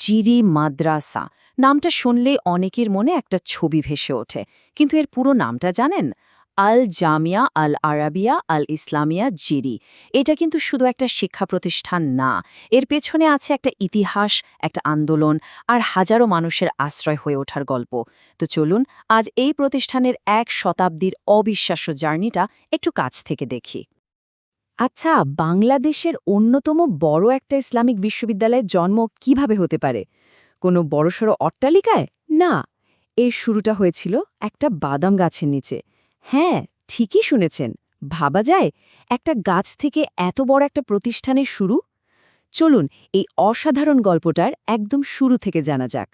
জিরি মাদ্রাসা নামটা শুনলেই অনেকের মনে একটা ছবি ভেসে ওঠে, কিন্তু এর পুরো নামটা জানেন? আল জামিয়া আল আরাবিয়া আল ইসলামিয়া জিরি। এটা কিন্তু শুধু একটা শিক্ষা প্রতিষ্ঠান না, এর পেছনে আছে একটা ইতিহাস, একটা আন্দোলন আর হাজারো মানুষের আশ্রয় হয়ে ওঠার গল্প। তো চলুন আজ এই প্রতিষ্ঠানের 1 শতাব্দীর অবিশ্বাস্য জার্নিটা একটু কাছ থেকে দেখি। আচ্ছা, বাংলাদেশের অন্যতম বড় একটা ইসলামিক বিশ্ববিদ্যালয়ের জন্ম কিভাবে হতে পারে? কোনো বড়সড় অট্টালিকায়? না, এর শুরুটা হয়েছিল একটা বাদাম গাছের নিচে। হ্যাঁ, ঠিকই শুনেছেন। ভাবা যায় একটা গাছ থেকে এত বড় একটা প্রতিষ্ঠানের শুরু? চলুন এই অসাধারণ গল্পটার একদম শুরু থেকে জানা যাক।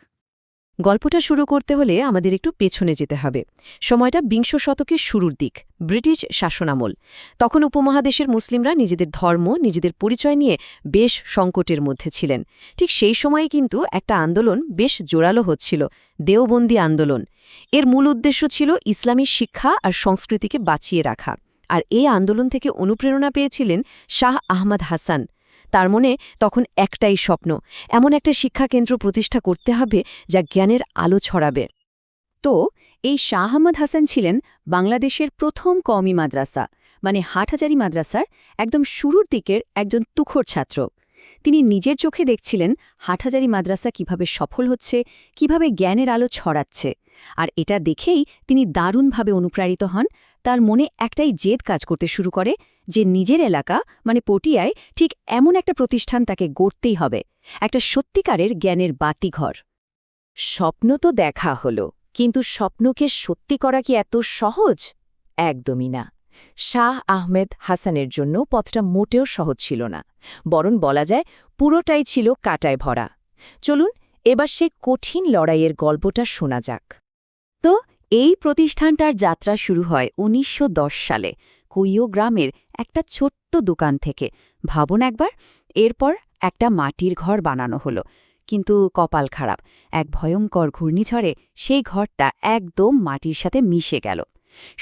গল্পটা শুরু করতে হলে আমাদের একটু পেছনে যেতে হবে। সময়টা বিংশ শতকের শুরুর দিক, ব্রিটিশ শাসনামল। তখন উপমহাদেশের মুসলিমরা নিজেদের ধর্ম, নিজেদের পরিচয় নিয়ে বেশ সংকটের মধ্যে ছিলেন। ঠিক সেই সময়ে কিন্তু একটা আন্দোলন বেশ জোরালো হচ্ছিল, দেওবন্দি আন্দোলন। এর মূল উদ্দেশ্য ছিল ইসলামী শিক্ষা আর সংস্কৃতিকে বাঁচিয়ে রাখা। আর এই আন্দোলন থেকে অনুপ্রেরণা পেয়েছিলেন শাহ আহমদ হাসান। তার মনে তখন একটাই স্বপ্ন, এমন একটা শিক্ষাকেন্দ্র প্রতিষ্ঠা করতে হবে যা জ্ঞানের আলো ছড়াবে। তো এই শাহ আহমদ হাসান ছিলেন বাংলাদেশের প্রথম কওমি মাদ্রাসা, মানে হাটহাজারী মাদ্রাসার একদম শুরুর দিকের একজন তুখোড় ছাত্র। তিনি নিজের চোখে দেখছিলেন হাটহাজারী মাদ্রাসা কিভাবে সফল হচ্ছে, কিভাবে জ্ঞানের আলো ছড়াচ্ছে। আর এটা দেখেই তিনি দারুণভাবে অনুপ্রাণিত হন। তার মনে একটাই জেদ কাজ করতে শুরু করে যে নিজের এলাকা, মানে পটিয়ায় ঠিক এমন একটা প্রতিষ্ঠান তাকে গড়তেই হবে, একটা সত্যিকারের জ্ঞানের বাতিঘর। স্বপ্ন তো দেখা হলো, কিন্তু স্বপ্নকে সত্যি করা কি এত সহজ? একদমই না। শাহ আহমেদ হাসানের জন্য পথটা মোটেও সহজ ছিল না, বরং বলা যায় পুরোটাই ছিল কাঁটায় ভরা। চলুন এবার সেই কঠিন লড়াইয়ের গল্পটা শোনা যাক। তো এই প্রতিষ্ঠানটার যাত্রা শুরু হয় ১৯১০ সালে কুইও গ্রামের একটা ছোট্ট দোকান থেকে। ভাবুন একবার, এরপর একটা মাটির ঘর বানানো হলো। কিন্তু কপাল খারাপ, এক ভয়ঙ্কর ঘূর্ণিঝড়ে সেই ঘরটা একদম মাটির সাথে মিশে গেল।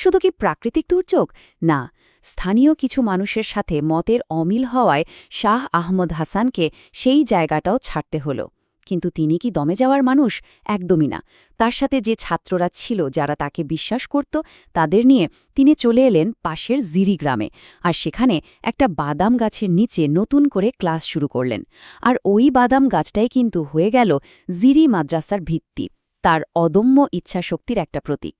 শুধু কি প্রাকৃতিক দুর্যোগ? না, স্থানীয় কিছু মানুষের সাথে মতের অমিল হওয়ায় শাহ আহমদ হাসানকে সেই জায়গাটাও ছাড়তে হলো। কিন্তু তিনি কি দমে যাওয়ার মানুষ? একদমই না। তার সাথে যে ছাত্ররা ছিল, যারা তাকে বিশ্বাস করত, তাদের নিয়ে তিনি চলে এলেন পাশের জিরি গ্রামে। আর সেখানে একটা বাদাম গাছের নিচে নতুন করে ক্লাস শুরু করলেন। আর ওই বাদাম গাছটাই কিন্তু হয়ে গেল জিরি মাদ্রাসার ভিত্তি, তার অদম্য ইচ্ছাশক্তির একটা প্রতীক।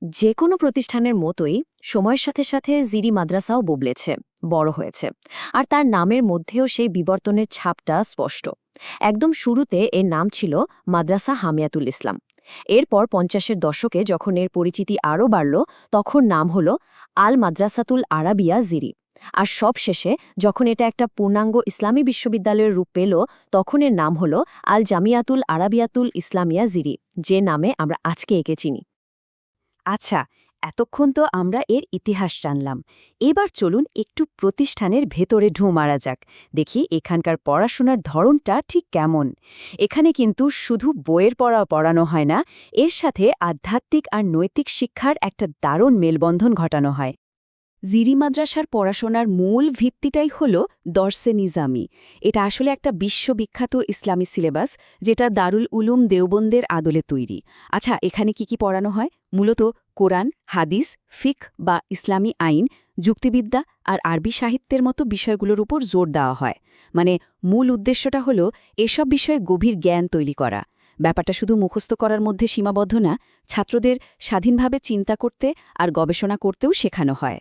যে কোনো প্রতিষ্ঠানের মতোই সময়ের সাথে সাথে জিরি মাদ্রাসাও বদলেছে, বড় হয়েছে। আর তার নামের মধ্যেও সেই বিবর্তনের ছাপটা স্পষ্ট। একদম শুরুতে এর নাম ছিল মাদ্রাসা হামিয়াতুল ইসলাম। এরপর ৫০-এর দশকে যখন এর পরিচিতি আরও বাড়ল, তখন নাম হল আল মাদ্রাসাতুল আরাবিয়া জিরি। আর সবশেষে যখন এটা একটা পূর্ণাঙ্গ ইসলামী বিশ্ববিদ্যালয়ের রূপ পেল, তখন এর নাম হল আল জামিয়াতুল আরাবিয়াতুল ইসলামিয়া জিরি, যে নামে আমরা আজকে একে চিনি। আচ্ছা, এতক্ষণ তো আমরা এর ইতিহাস জানলাম। এবার চলুন একটু প্রতিষ্ঠানের ভেতরে ঢু মারা যাক, দেখি এখানকার পড়াশোনার ধরনটা ঠিক কেমন। এখানে কিন্তু শুধু বইয়ের পড়ানো হয় না, এর সাথে আধ্যাত্মিক আর নৈতিক শিক্ষার একটা দারুণ মেলবন্ধন ঘটানো হয়। জিরি মাদ্রাসার পড়াশোনার মূল ভিত্তিটাই হল দর্সে নিজামি। এটা আসলে একটা বিশ্ববিখ্যাত ইসলামী সিলেবাস, যেটা দারুল উলুম দেওবন্দের আদলে তৈরি। আচ্ছা, এখানে কি পড়ানো হয়? মূলত কোরআন, হাদিস, ফিক বা ইসলামী আইন, যুক্তিবিদ্যা আর আরবি সাহিত্যের মতো বিষয়গুলোর উপর জোর দেওয়া হয়। মানে মূল উদ্দেশ্যটা হল এসব বিষয়ে গভীর জ্ঞান তৈরি করা। ব্যাপারটা শুধু মুখস্থ করার মধ্যে সীমাবদ্ধ না, ছাত্রদের স্বাধীনভাবে চিন্তা করতে আর গবেষণা করতেও শেখানো হয়।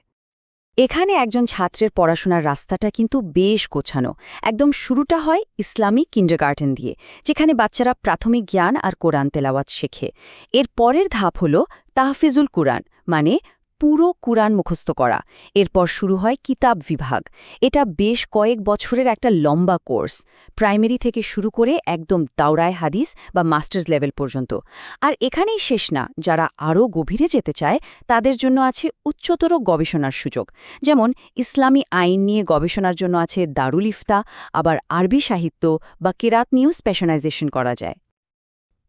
এখানে একজন ছাত্রের পড়াশোনার রাস্তাটা কিন্তু বেশ গোছানো। একদম শুরুটা হয় ইসলামিক কিন্ডারগার্টেন দিয়ে, যেখানে বাচ্চারা প্রাথমিক জ্ঞান আর কোরআন তেলাওয়াত শেখে। এর পরের ধাপ হল তাহফিজুল কুরআন, মানে পুরো কুরআন মুখস্থ করা। এরপর শুরু হয় কিতাব বিভাগ। এটা বেশ কয়েক বছরের একটা লম্বা কোর্স, প্রাইমারি থেকে শুরু করে একদম দাওরায় হাদিস বা মাস্টার্স লেভেল পর্যন্ত। আর এখানেই শেষ না, যারা আরও গভীরে যেতে চায় তাদের জন্য আছে উচ্চতর গবেষণার সুযোগ। যেমন ইসলামী আইন নিয়ে গবেষণার জন্য আছে দারুল ইফতা, আবার আরবি সাহিত্য বা কেরাত নিয়েও স্পেশালাইজেশন করা যায়।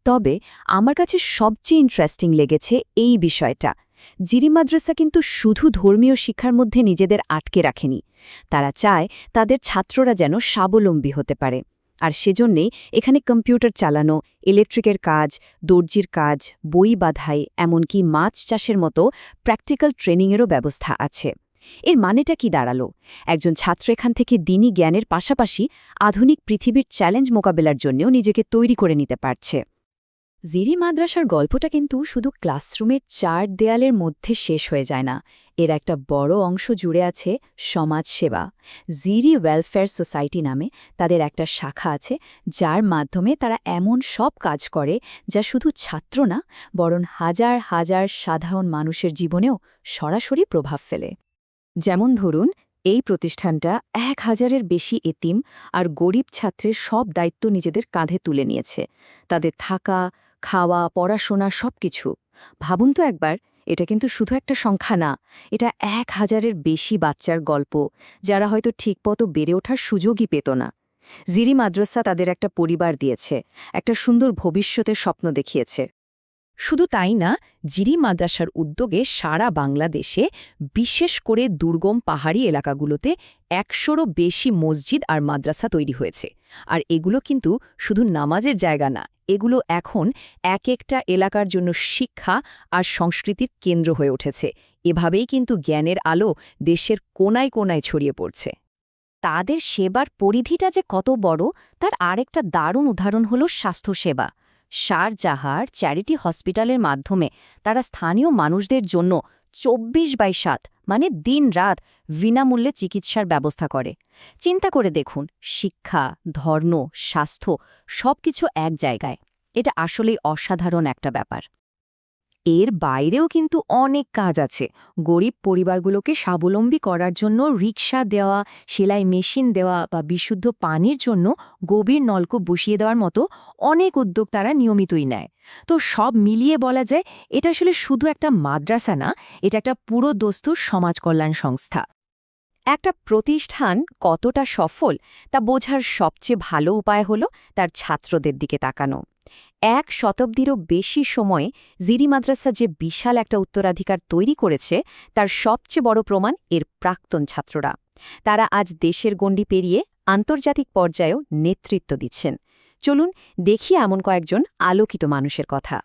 তবে আমার কাছে সবচেয়ে ইন্টারেস্টিং লেগেছে এই বিষয়টা, জিরি মাদ্রাসা কিন্তু শুধু ধর্মীয় শিক্ষার মধ্যে নিজেদের আটকে রাখেনি। তারা চায় তাদের ছাত্ররা যেন স্বাবলম্বী হতে পারে। আর সেজন্যেই এখানে কম্পিউটার চালানো, ইলেকট্রিকের কাজ, দর্জির কাজ, বই বাঁধাই, এমনকি মাছ চাষের মতো প্র্যাকটিক্যাল ট্রেনিংয়েরও ব্যবস্থা আছে। এর মানেটা কি দাঁড়ালো? একজন ছাত্র এখান থেকে দিনই জ্ঞানের পাশাপাশি আধুনিক পৃথিবীর চ্যালেঞ্জ মোকাবেলার জন্যও নিজেকে তৈরি করে নিতে পারছে। জিরি মাদ্রাসার গল্পটা কিন্তু শুধু ক্লাসরুমের 4 দেয়ালের মধ্যে শেষ হয়ে যায় না। এর একটা বড় অংশ জুড়ে আছে সমাজসেবা। জিরি ওয়েলফেয়ার সোসাইটি নামে তাদের একটা শাখা আছে, যার মাধ্যমে তারা এমন সব কাজ করে যা শুধু ছাত্র না, বরং হাজার হাজার সাধারণ মানুষের জীবনেও সরাসরি প্রভাব ফেলে। যেমন ধরুন, এই প্রতিষ্ঠানটা 1000-এর বেশি এতিম আর গরিব ছাত্রের সব দায়িত্ব নিজেদের কাঁধে তুলে নিয়েছে, তাদের থাকা, খাওয়া, পড়াশোনা সবকিছু। ভাবুন তো একবার, এটা কিন্তু শুধু একটা সংখ্যা না, এটা 1000-এর বেশি বাচ্চার গল্প, যারা হয়তো ঠিকমতো বেড়ে ওঠার সুযোগই পেত না। জিরি মাদ্রাসা তাদের একটা পরিবার দিয়েছে, একটা সুন্দর ভবিষ্যতের স্বপ্ন দেখিয়েছে। শুধু তাই না, জিরি মাদ্রাসার উদ্যোগে সারা বাংলাদেশে, বিশেষ করে দুর্গম পাহাড়ি এলাকাগুলোতে 100-রও বেশি মসজিদ আর মাদ্রাসা তৈরি হয়েছে। আর এগুলো কিন্তু শুধু নামাজের জায়গা না, এগুলো এখন এক একটা এলাকার জন্য শিক্ষা আর সংস্কৃতির কেন্দ্র হয়ে উঠেছে। এভাবেই কিন্তু জ্ঞানের আলো দেশের কোনায় কোনায় ছড়িয়ে পড়ছে। তাদের সেবার পরিধিটা যে কত বড়, তার আরেকটা দারুণ উদাহরণ হল স্বাস্থ্যসেবা। শারজাহার চ্যারিটি হসপিটালের মাধ্যমে তারা স্থানীয় মানুষদের জন্য 24/7 মানে দিন-রাত বিনামূল্যে চিকিৎসার ব্যবস্থা করে। চিন্তা করে দেখুন, শিক্ষা, ধর্ম, স্বাস্থ্য সবকিছু এক জায়গায়। এটা আসলেই অসাধারণ একটা ব্যাপার। এর বাইরেও কিন্তু অনেক কাজ আছে। গরিব পরিবারগুলোকে স্বাবলম্বী করার জন্য রিকশা দেওয়া, সেলাই মেশিন দেওয়া বা বিশুদ্ধ পানির জন্য গভীর নলকূপ বসিয়ে দেওয়ার মতো অনেক উদ্যোগ তারা নিয়মিতই নেয়। তো সব মিলিয়ে বলা যায়, এটা আসলে শুধু একটা মাদ্রাসা না, এটা একটা পুরো দস্তুর সমাজ কল্যাণ সংস্থা। একটা প্রতিষ্ঠান কতটা সফল তা বোঝার সবচেয়ে ভালো উপায় হল তার ছাত্রদের দিকে তাকানো। 1 শতাব্দীরও বেশি সময়ে জিরি মাদ্রাসা যে বিশাল একটা উত্তরাধিকার তৈরি করেছে, তার সবচেয়ে বড় প্রমাণ এর প্রাক্তন ছাত্ররা। তারা আজ দেশের গণ্ডি পেরিয়ে আন্তর্জাতিক পর্যায়েও নেতৃত্ব দিচ্ছেন। চলুন দেখি এমন কয়েকজন আলোকিত মানুষের কথা।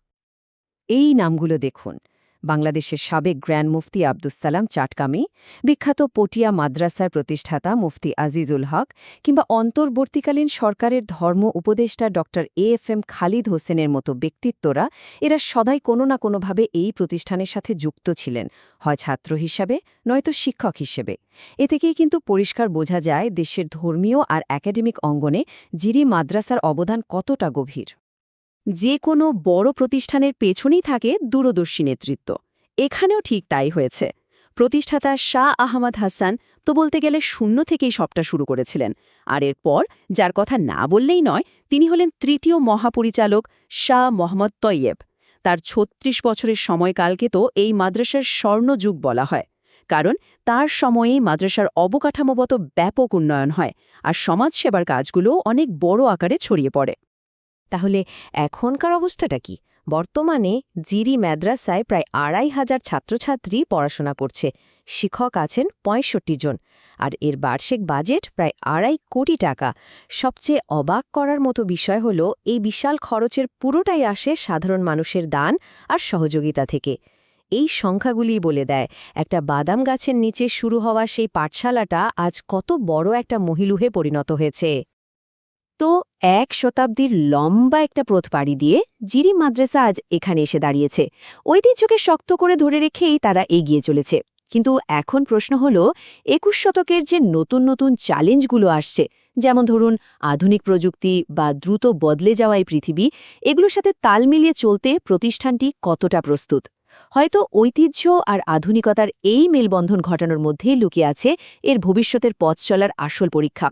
এই নামগুলো দেখুন: বাংলাদেশের সাবেক গ্র্যান্ড মুফতি আব্দুস সালাম চাটকামি, বিখ্যাত পটিয়া মাদ্রাসার প্রতিষ্ঠাতা মুফতি আজিজুল হক, কিংবা অন্তর্বর্তীকালীন সরকারের ধর্ম উপদেষ্টা AFM খালিদ হোসেনের মতো ব্যক্তিত্বরা। এরা সদাই কোনো না কোনোভাবে এই প্রতিষ্ঠানের সাথে যুক্ত ছিলেন, হয় ছাত্র হিসাবে, নয়তো শিক্ষক হিসেবে। এ থেকেই কিন্তু পরিষ্কার বোঝা যায় দেশের ধর্মীয় আর একাডেমিক অঙ্গনে জিরি মাদ্রাসার অবদান কতটা গভীর। যে কোনো বড় প্রতিষ্ঠানের পেছনেই থাকে দূরদর্শী নেতৃত্ব। এখানেও ঠিক তাই হয়েছে। প্রতিষ্ঠাতা শাহ আহমদ হাসান তো বলতে গেলে শূন্য থেকেই সবটা শুরু করেছিলেন। আর এরপর যার কথা না বললেই নয়, তিনি হলেন তৃতীয় মহাপরিচালক শাহ মোহাম্মদ তৈয়েব। তার ৩৬ বছরের সময়কালকে তো এই মাদ্রাসার স্বর্ণযুগ বলা হয়, কারণ তার সময়েই মাদ্রাসার অবকাঠামোগত ব্যাপক উন্নয়ন হয় আর সমাজসেবার কাজগুলো অনেক বড় আকারে ছড়িয়ে পড়ে। তাহলে এখনকার অবস্থাটা কি? বর্তমানে জিরি মাদ্রাসায় প্রায় ২৫০০ ছাত্রছাত্রী পড়াশোনা করছে, শিক্ষক আছেন ৬৫ জন, আর এর বার্ষিক বাজেট প্রায় ২.৫ কোটি টাকা। সবচেয়ে অবাক করার মতো বিষয় হল, এই বিশাল খরচের পুরোটাই আসে সাধারণ মানুষের দান আর সহযোগিতা থেকে। এই সংখ্যাগুলিই বলে দেয় একটা বাদাম গাছের নিচে শুরু হওয়া সেই পাঠশালাটা আজ কত বড় একটা মহিলুহে পরিণত হয়েছে। তো 1 শতাব্দীর লম্বা একটা পথ পাড়ি দিয়ে জিরি মাদ্রাসা আজ এখানে এসে দাঁড়িয়েছে। ঐতিহ্যকে শক্ত করে ধরে রেখেই তারা এগিয়ে চলেছে। কিন্তু এখন প্রশ্ন হল, ২১ শতকের যে নতুন নতুন চ্যালেঞ্জগুলো আসছে, যেমন ধরুন আধুনিক প্রযুক্তি বা দ্রুত বদলে যাওয়া এই পৃথিবী, এগুলোর সাথে তাল মিলিয়ে চলতে প্রতিষ্ঠানটি কতটা প্রস্তুত? হয়তো ঐতিহ্য আর আধুনিকতার এই মেলবন্ধন ঘটানোর মধ্যেই লুকিয়ে আছে এর ভবিষ্যতের পথ চলার আসল পরীক্ষা।